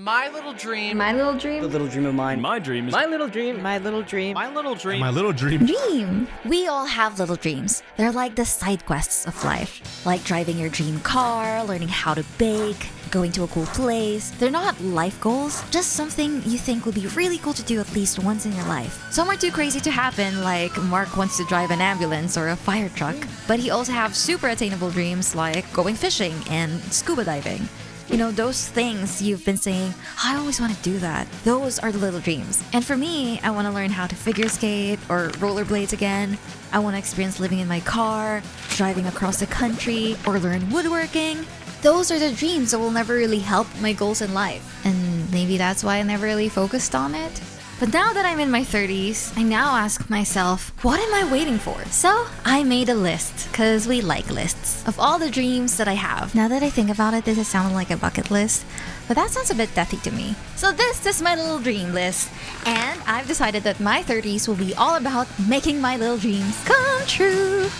My little dream. My little dream. The little dream of mine. My dream is My little dream. My little dream. My little dream. my little dream. Dream. We all have little dreams. They're like the side quests of life, like driving your dream car, learning how to bake, going to a cool place. They're not life goals, just something you think would be really cool to do at least once in your life. Some are too crazy to happen, like Mark wants to drive an ambulance or a fire truck, but he also have super attainable dreams like going fishing and scuba diving. You know, those things you've been saying, I always want to do that. Those are the little dreams. And for me, I want to learn how to figure skate or rollerblades again. I want to experience living in my car, driving across the country, or learn woodworking. Those are the dreams that will never really help my goals in life. And maybe that's why I never really focused on it. But now that I'm in my 30s, I now ask myself, what am I waiting for? So I made a list, because we like lists, of all the dreams that I have. Now that I think about it, this is sounding like a bucket list, but that sounds a bit deathy to me. So this is my little dream list, and I've decided that my 30s will be all about making my little dreams come true.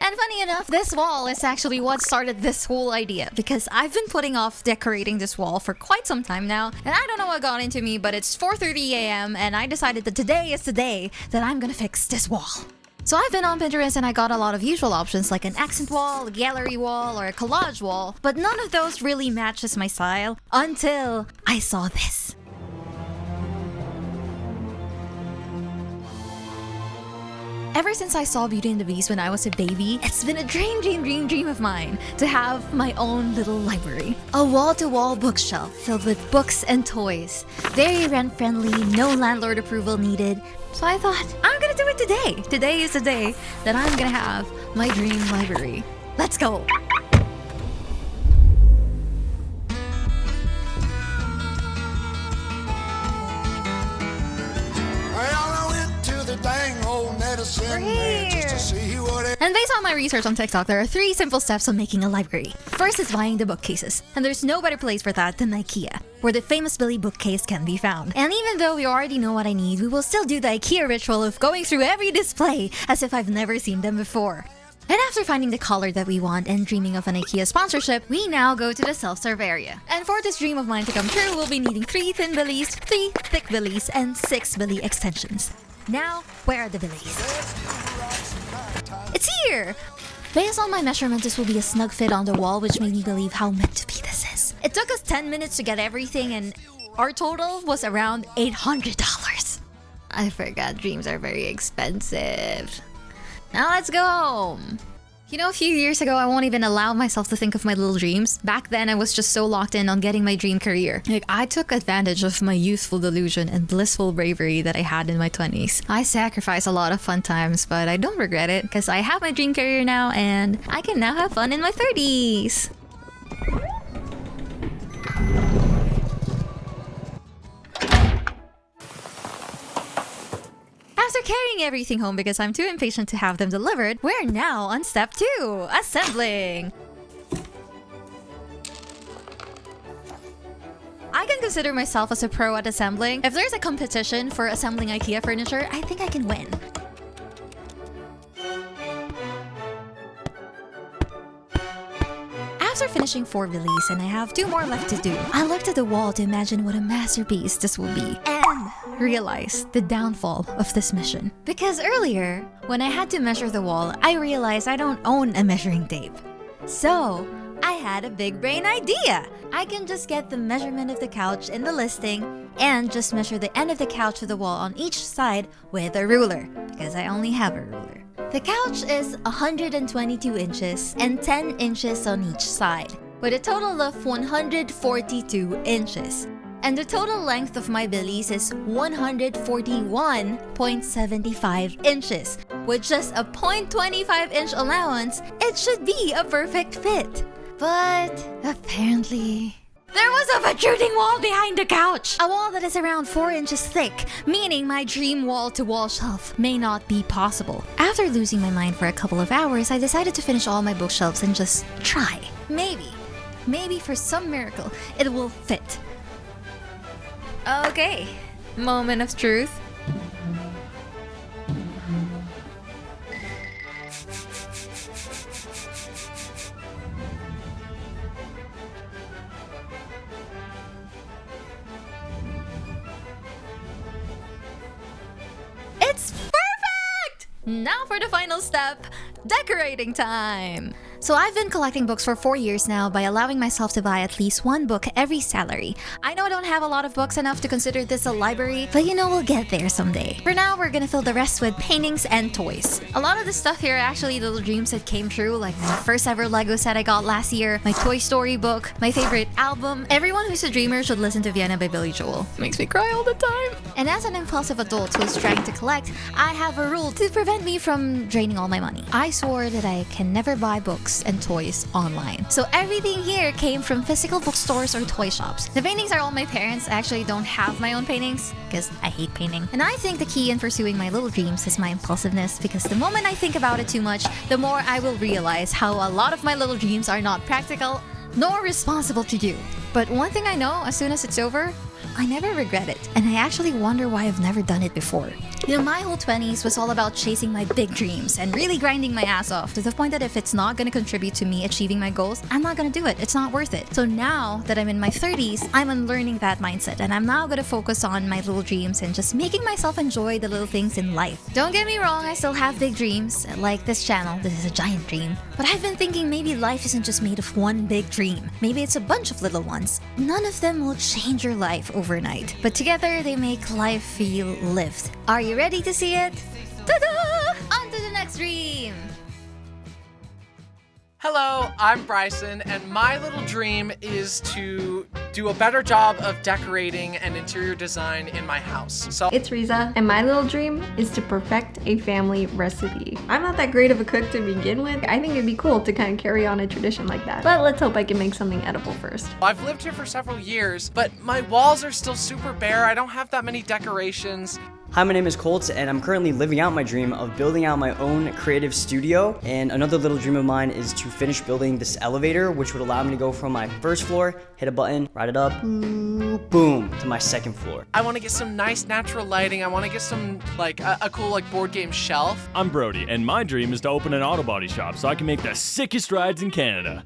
And funny enough, this wall is actually what started this whole idea, because I've been putting off decorating this wall for quite some time now, and I don't know what got into me, but it's 4:30 a.m. and I decided that today is the day that I'm gonna fix this wall. So I've been on Pinterest and I got a lot of usual options like an accent wall, a gallery wall, or a collage wall, but none of those really matches my style until I saw this. Ever since I saw Beauty and the Beast when I was a baby, it's been a dream of mine to have my own little library. A wall-to-wall bookshelf filled with books and toys. Very rent-friendly, no landlord approval needed. So I thought, I'm gonna do it today. Today is the day that I'm gonna have my dream library. Let's go! And based on my research on TikTok, there are 3 simple steps on making a library. First is buying the bookcases, and there's no better place for that than IKEA, where the famous Billy bookcase can be found. And even though we already know what I need, we will still do the IKEA ritual of going through every display as if I've never seen them before. And after finding the color that we want and dreaming of an IKEA sponsorship, we now go to the self-serve area. And for this dream of mine to come true, we'll be needing 3 thin Billies, 3 thick Billies, and 6 Billy extensions. Now, where are the Billies? It's here! Based on my measurement, this will be a snug fit on the wall, which made me believe how meant to be this is. It took us 10 minutes to get everything, and our total was around $800. I forgot dreams are very expensive. Now let's go home. You know, a few years ago, I won't even allow myself to think of my little dreams. Back then, I was just so locked in on getting my dream career. Like, I took advantage of my youthful delusion and blissful bravery that I had in my 20s. I sacrificed a lot of fun times, but I don't regret it because I have my dream career now and I can now have fun in my 30s. After carrying everything home because I'm too impatient to have them delivered, we're now on step 2, assembling. I can consider myself as a pro at assembling. If there's a competition for assembling IKEA furniture, I think I can win. After finishing 4 Billies and I have 2 more left to do, I looked at the wall to imagine what a masterpiece this will be and realized the downfall of this mission. Because earlier, when I had to measure the wall, I realized I don't own a measuring tape. So, I had a big brain idea! I can just get the measurement of the couch in the listing and just measure the end of the couch to the wall on each side with a ruler, because I only have a ruler. The couch is 122 inches and 10 inches on each side, with a total of 142 inches. And the total length of my Billies is 141.75 inches. With just a 0.25 inch allowance, it should be a perfect fit. But apparently, there was a protruding wall behind the couch! A wall that is around 4 inches thick, meaning my dream wall-to-wall shelf may not be possible. After losing my mind for a couple of hours, I decided to finish all my bookshelves and just try. Maybe for some miracle, it will fit. Okay, moment of truth. Now for the final step, decorating time! So I've been collecting books for 4 years now by allowing myself to buy at least one book every salary. I know I don't have a lot of books enough to consider this a library, but we'll get there someday. For now, we're gonna fill the rest with paintings and toys. A lot of the stuff here are actually little dreams that came true, like my first ever Lego set I got last year, my Toy Story book, my favorite album. Everyone who's a dreamer should listen to Vienna by Billy Joel. Makes me cry all the time. And as an impulsive adult who's trying to collect, I have a rule to prevent me from draining all my money. I swore that I can never buy books and toys online. So everything here came from physical bookstores or toy shops. The paintings are all my parents. I actually don't have my own paintings because I hate painting. And I think the key in pursuing my little dreams is my impulsiveness, because the moment I think about it too much, the more I will realize how a lot of my little dreams are not practical nor responsible to do. But one thing I know, as soon as it's over, I never regret it, and I actually wonder why I've never done it before. My whole 20s was all about chasing my big dreams and really grinding my ass off to the point that if it's not gonna contribute to me achieving my goals, I'm not gonna do it. It's not worth it. So now that I'm in my 30s, I'm unlearning that mindset, and I'm now gonna focus on my little dreams and just making myself enjoy the little things in life. Don't get me wrong, I still have big dreams, like this channel. This is a giant dream. But I've been thinking maybe life isn't just made of one big dream. Maybe it's a bunch of little ones. None of them will change your life overnight, but together they make life feel lived. Are you ready to see it? Ta-da! On to the next dream! Hello, I'm Bryson, and my little dream is to do a better job of decorating and interior design in my house. So It's Riza, and my little dream is to perfect a family recipe. I'm not that great of a cook to begin with. I think it'd be cool to kind of carry on a tradition like that. But let's hope I can make something edible first. I've lived here for several years, but my walls are still super bare. I don't have that many decorations. Hi, my name is Colt, and I'm currently living out my dream of building out my own creative studio. And another little dream of mine is to finish building this elevator, which would allow me to go from my first floor, hit a button, ride it up, boom, to my second floor. I want to get some nice natural lighting. I want to get some, a cool, board game shelf. I'm Brody, and my dream is to open an auto body shop so I can make the sickest rides in Canada.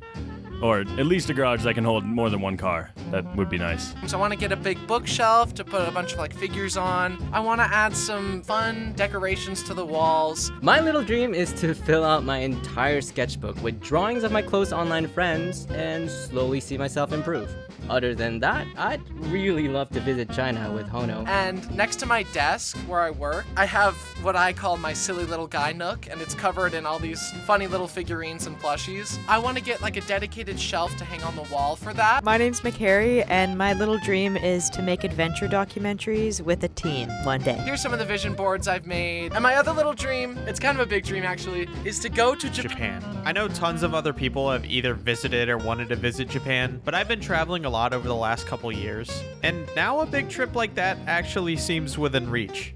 Or at least a garage that can hold more than one car. That would be nice. So I want to get a big bookshelf to put a bunch of figures on. I want to add some fun decorations to the walls. My little dream is to fill out my entire sketchbook with drawings of my close online friends and slowly see myself improve. Other than that, I'd really love to visit China with Hono. And next to my desk where I work, I have what I call my silly little guy nook, and it's covered in all these funny little figurines and plushies. I want to get a dedicated shelf to hang on the wall for that. My name's McCary, and my little dream is to make adventure documentaries with a team one day. Here's some of the vision boards I've made. And my other little dream, it's kind of a big dream actually, is to go to Japan. I know tons of other people have either visited or wanted to visit Japan, but I've been traveling a lot over the last couple years, and now a big trip like that actually seems within reach.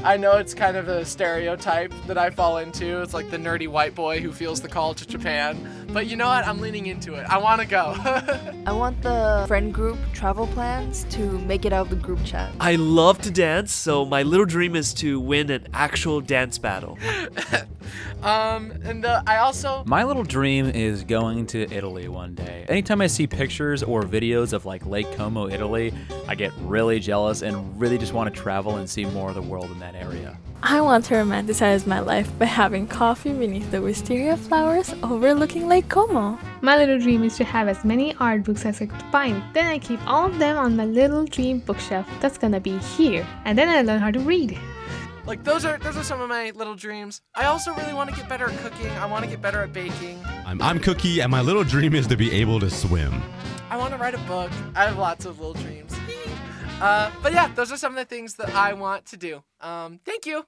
I know it's kind of a stereotype that I fall into. It's like the nerdy white boy who feels the call to Japan. But you know what? I'm leaning into it. I want to go. I want the friend group travel plans to make it out of the group chat. I love to dance, so my little dream is to win an actual dance battle. I also... My little dream is going to Italy one day. Anytime I see pictures or videos of Lake Como, Italy, I get really jealous and really just want to travel and see more of the world in that area. I want to romanticize my life by having coffee beneath the wisteria flowers overlooking Lake Como. My little dream is to have as many art books as I could find. Then I keep all of them on my little dream bookshelf that's gonna be here. And then I learn how to read. Those are some of my little dreams. I also really want to get better at cooking. I want to get better at baking. I'm Cookie, and my little dream is to be able to swim. I want to write a book. I have lots of little dreams. But yeah, those are some of the things that I want to do. Thank you.